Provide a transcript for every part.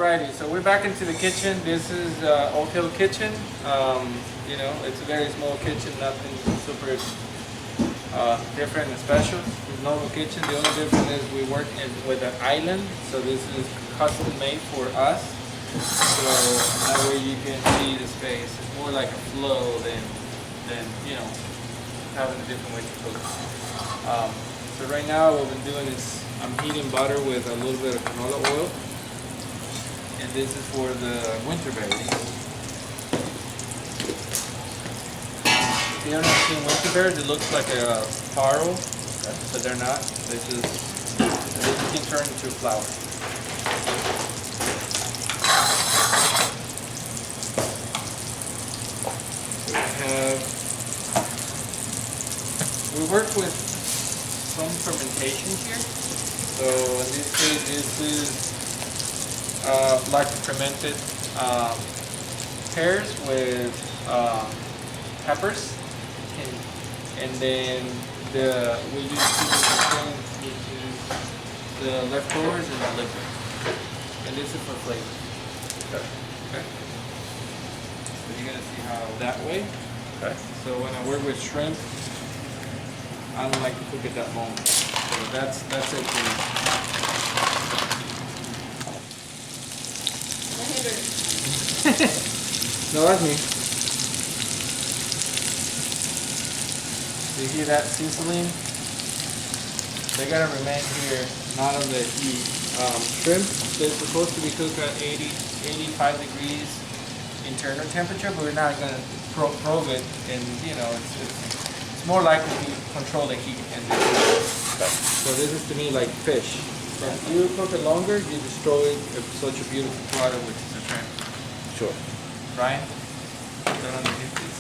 Alrighty, so we're back into the kitchen. This is Oak Hill Kitchen. You know, it's a very small kitchen, nothing super different and special. It's a normal kitchen. The only difference is we work with an island, so this is custom made for us. So that way you can see the space. It's more like a flow than you know, having a different way to cook. So right now what we're doing is I'm heating butter with a little bit of canola oil. And this is for the winter berries. If you haven't seen winter berries, it looks like a taro, but they're not. They can turn into flour. So we work with some fermentation here. So in this case, this is like fermented pears with peppers, and then we use the leftovers and the liquid, and this is for flavor. Okay. So you're gonna see how that way. Okay. So when I work with shrimp, I don't like to cook at that moment. So that's it for me. No, that's me. You hear that sizzling? They gotta remain here, not on the heat. Shrimp, they're supposed to be cooked at 85 degrees internal temperature, but we're not gonna probe it, and you know, it's more likely to control the heat. And so this is to me like fish. But if you cook it longer, you destroy such a beautiful product, which is a shrimp. Sure. Brian, don't underneath this.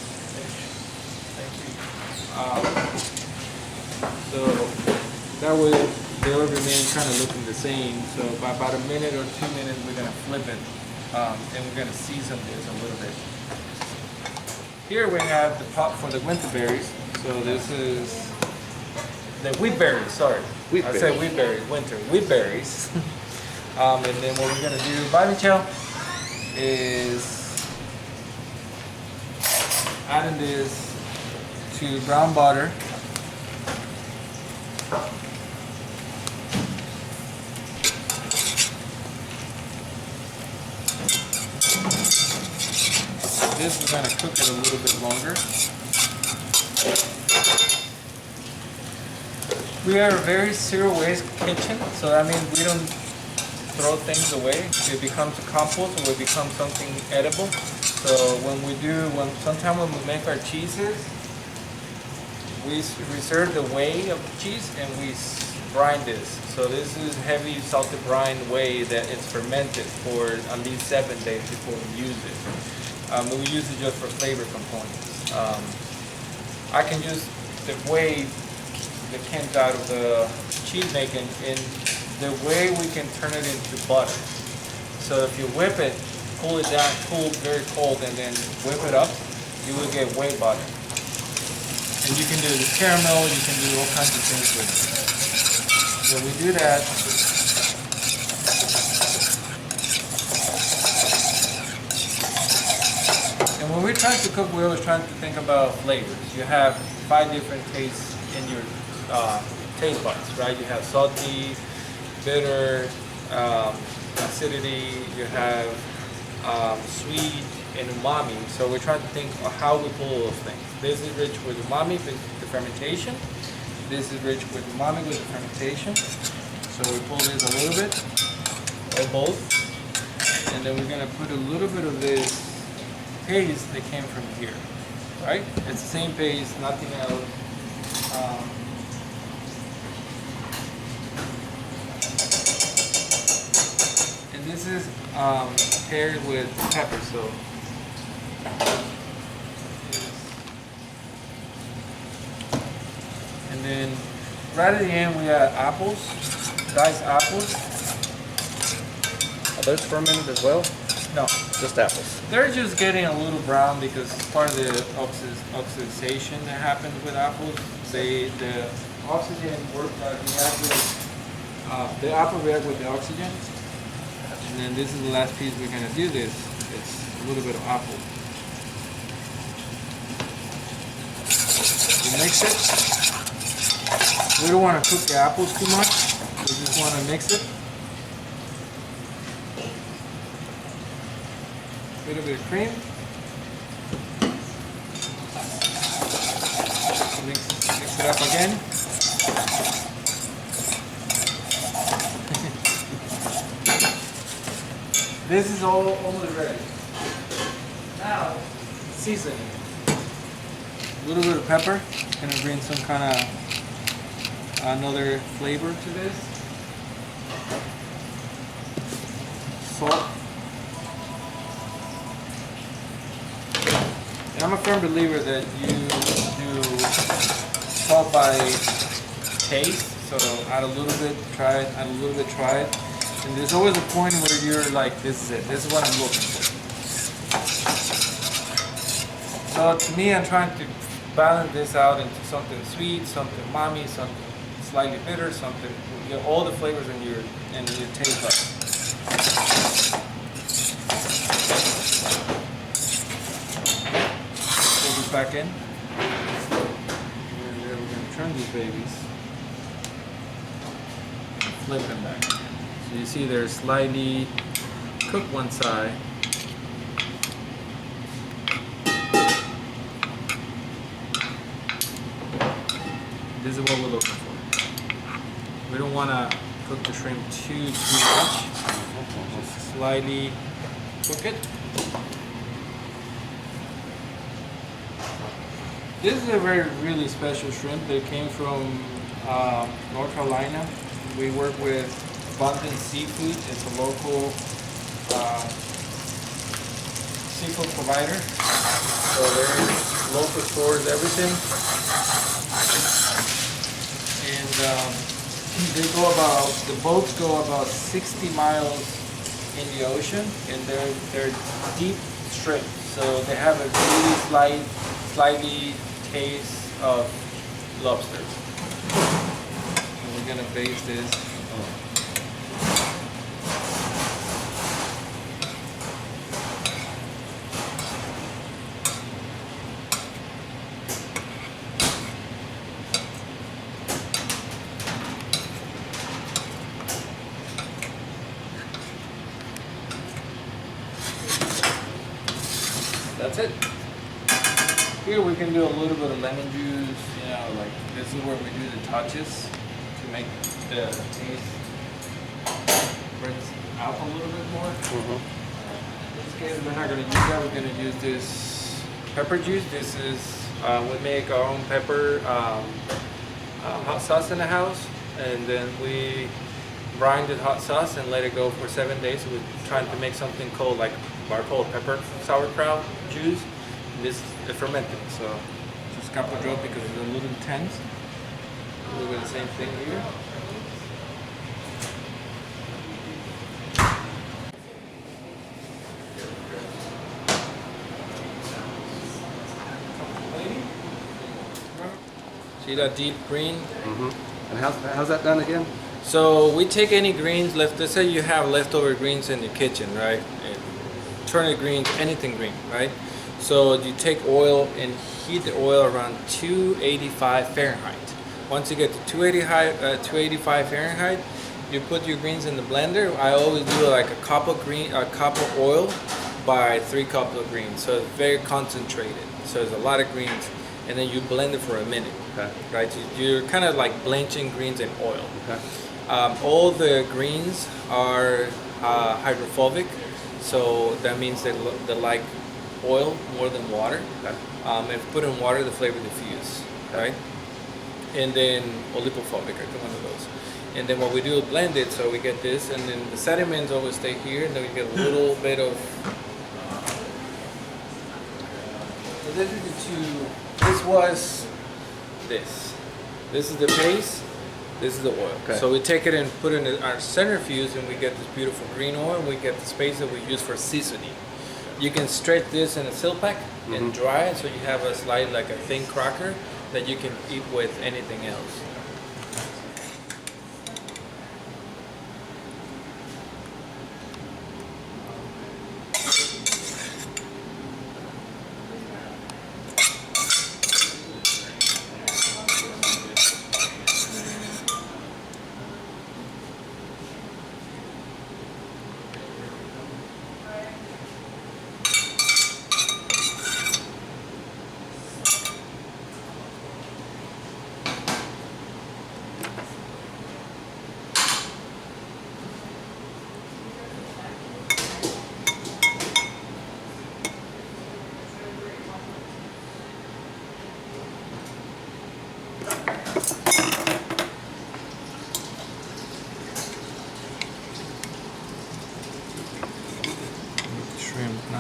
Thank you. So that way they'll remain kind of looking the same. So by about a minute or 2 minutes, we're gonna flip it, and we're gonna season this a little bit. Here we have the pot for the winter berries. So this is the wheat berries. Sorry, I said wheat berries. Winter wheat berries. And then what we're gonna do, Bobby Chow, is adding this to brown butter. This we're gonna cook it a little bit longer. We are a very zero waste kitchen, so that means we don't throw things away. It becomes a compost, or it becomes something edible. So sometimes when we make our cheeses, we reserve the whey of cheese and we brine this. So this is heavy salted brine whey that it's fermented for at least 7 days before we use it. We use it just for flavor components. I can use the whey that comes out of the cheese making, and the way we can turn it into butter. So if you whip it, pull it down, cool, very cold, and then whip it up, you will get whey butter. And you can do the caramel, you can do all kinds of things with it. When we do that, and when we're trying to cook, we're always trying to think about flavors. You have 5 different tastes in your taste buds, right? You have salty, bitter, acidity, you have sweet, and umami. So we're trying to think of how we pull those things. This is rich with umami with the fermentation. This is rich with umami with the fermentation. So we pull this a little bit, or both. And then we're gonna put a little bit of this paste that came from here, right? It's the same paste, nothing else. And this is paired with pepper, so and then right at the end we add apples, diced apples. Are those fermented as well? No, Just apples. they're just getting a little brown because it's part of the oxidation that happens with apples. The oxygen react with the apple react with the oxygen, And then this is the last piece we're gonna do this. It's a little bit of apple. We mix it. We don't want to cook the apples too much. We just want to mix it. A little bit of cream. Mix it up again. This is all almost ready. Now, seasoning. A little bit of pepper. Gonna bring some kind of another flavor to this. Salt. And I'm a firm believer that you do salt by taste. So add a little bit, try it, add a little bit, try it. And there's always a point where you're like, this is it, this is what I'm looking for. So to me, I'm trying to balance this out into something sweet, something umami, something slightly bitter, something, you get all the flavors in your taste buds. Pull this back in. And then we're going to turn these babies. And flip them back. So you see they're slightly cooked one side. This is what we're looking for. We don't want to cook the shrimp too much. Just slightly cook it. This is a really special shrimp that came from North Carolina. We work with Abundant Seafood. It's a local seafood provider. So there's local stores, everything. And the boats go about 60 miles in the ocean, and they're deep shrimp. So they have a really slightly taste of lobster. And we're gonna baste this. That's it. Here we can do a little bit of lemon juice, you know, like this is where we do the touches to make the taste brings out a little bit more. In this case, we're not going to use that. We're going to use this pepper juice. This is, we make our own pepper hot sauce in the house, and then we brine the hot sauce and let it go for 7 days. So we're trying to make something called like called pepper sauerkraut juice. And this is fermented, so just couple drop because it's a little intense. A little bit of the same thing here. See that deep green? And how's that done again? So we take any greens left. Let's say you have leftover greens in the kitchen, right? And turnip greens, anything green, right? So you take oil and heat the oil around 285 Fahrenheit. Once you get to 285 Fahrenheit, you put your greens in the blender. I always do like a cup of oil by 3 cups of greens. So it's very concentrated. So there's a lot of greens, and then you blend it for a minute. Okay. Right? So you're kind of like blanching greens in oil. Okay. All the greens are hydrophobic, so that means they like oil more than water. Okay. If put in water, the flavor diffuse, right? And then lipophobic, I think one of those. And then what we do is blend it, so we get this, and then the sediments always stay here, and then we get a little bit of. So this is the two. This was this. This is the paste. This is the oil. Okay. So we take it and put it in our centrifuge, and we get this beautiful green oil, and we get the space that we use for seasoning. You can stretch this in a seal pack and dry it, so you have a slight, like a thin cracker that you can eat with anything else.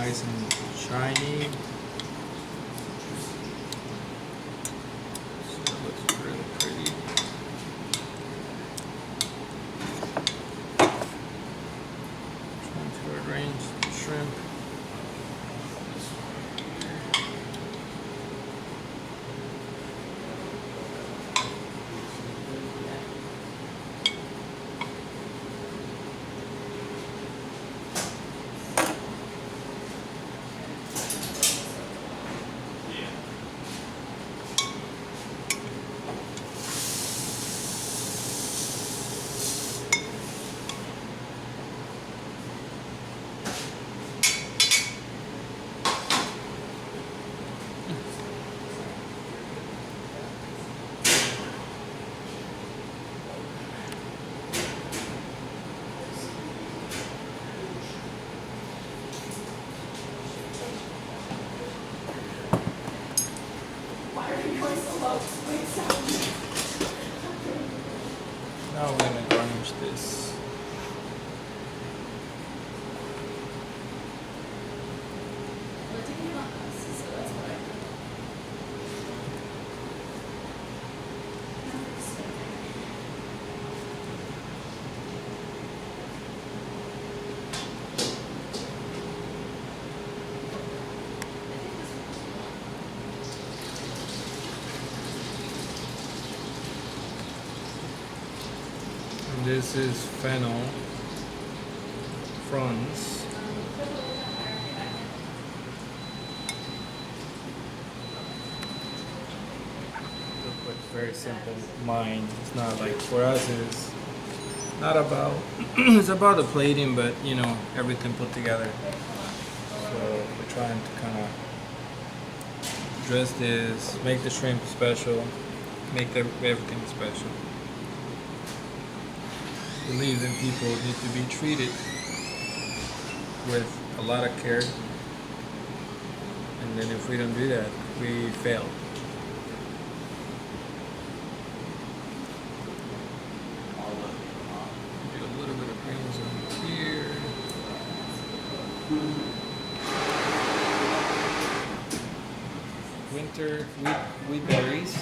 nice and shiny. So it looks really pretty. Trying to arrange the shrimp. Now we're gonna garnish this. And this is fennel fronds. But very simple mind. It's not like for us it's not about it's about the plating, but you know, everything put together. So we're trying to kind of dress this, make the shrimp special, make everything special. I believe that people need to be treated with a lot of care, and then if we don't do that, we fail. Do a little bit of greens on here. Winter wheat berries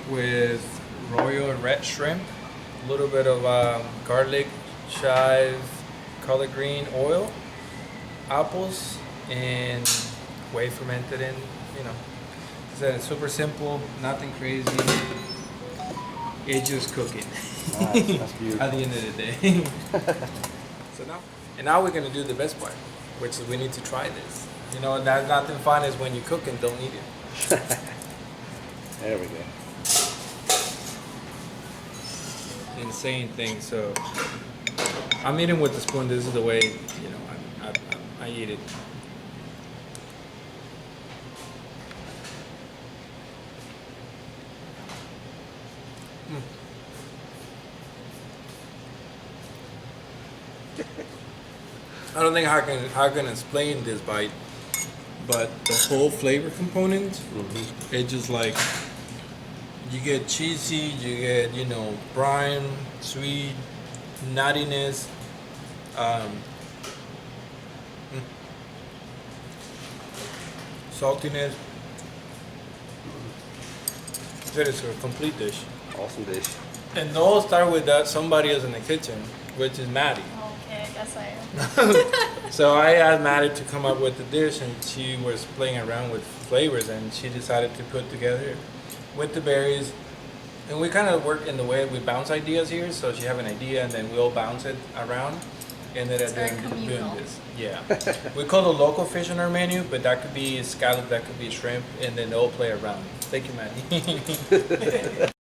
with royal red shrimp. A little bit of garlic, chive, collard green oil, apples, and way fermented in, you know. It's super simple, nothing crazy. It's just cooking. Nice, that's beautiful. At the end of the day. Now we're gonna do the best part, which is we need to try this. You know, that's nothing fun is when you cook and don't eat it. There we go. Insane thing. So I'm eating with the spoon. This is the way, you know, I eat it. I don't think I can explain this bite, but the whole flavor component, it's just like you get cheesy, you get, you know, brine, sweet, nuttiness, saltiness. That is a complete dish. Awesome dish. And it all start with that somebody else in the kitchen, which is Maddie. Okay, I guess I am. So I asked Maddie to come up with the dish, and she was playing around with flavors, and she decided to put together with the berries. And we kind of work in the way we bounce ideas here. So she have an idea, and then we'll bounce it around, and then It's very doing communal. this. Yeah, we call the local fish on our menu, but that could be scallop, that could be shrimp, and then they'll play around. Thank you, Maddie.